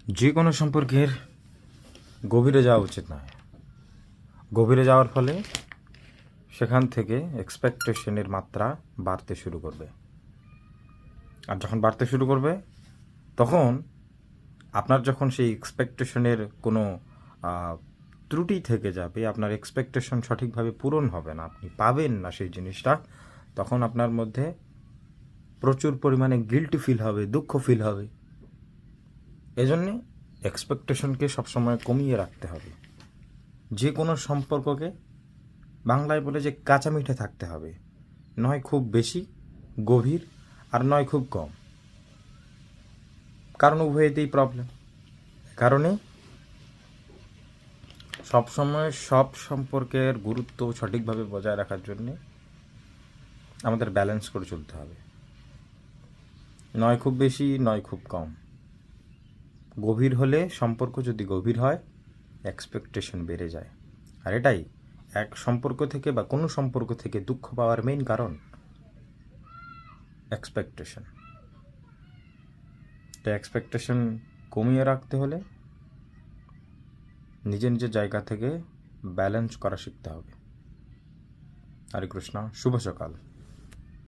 যে কোনো সম্পর্কের গভীরে যাওয়া উচিত নয়। গভীরে যাওয়ার ফলে সেখান থেকে এক্সপেকটেশনের মাত্রা বাড়তে শুরু করবে। আর যখন বাড়তে শুরু করবে তখন আপনার যখন সেই এক্সপেকটেশনের কোনো ত্রুটি থেকে যাবে, আপনার এক্সপেকটেশন সঠিকভাবে পূরণ হবে না, আপনি পাবেন না সেই জিনিসটা, তখন আপনার মধ্যে প্রচুর পরিমাণে গিল্টি ফিল হবে, দুঃখ ফিল হবে। এজন্যে এক্সপেকটেশনকে সবসময় কমিয়ে রাখতে হবে। যে কোনো সম্পর্ককে বাংলায় বলে যে কাঁচা মিঠে থাকতে হবে, নয় খুব বেশি গভীর আর নয় খুব কম, কারণ উভয়েতেই প্রবলেম। কারণে সবসময় সব সম্পর্কের গুরুত্ব সঠিকভাবে বজায় রাখার জন্যে আমাদের ব্যালেন্স করে চলতে হবে, নয় খুব বেশি নয় খুব কম। গভীর হলে, সম্পর্ক যদি গভীর হয়, এক্সপেকটেশন বেড়ে যায়। আর এটাই এক সম্পর্ক থেকে বা কোনো সম্পর্ক থেকে দুঃখ পাওয়ার মেইন কারণ, এক্সপেকটেশন। তো এক্সপেকটেশন কমিয়ে রাখতে হলে নিজের নিজের জায়গা থেকে ব্যালেন্স করা শিখতে হবে। হরে কৃষ্ণ, শুভ সকাল।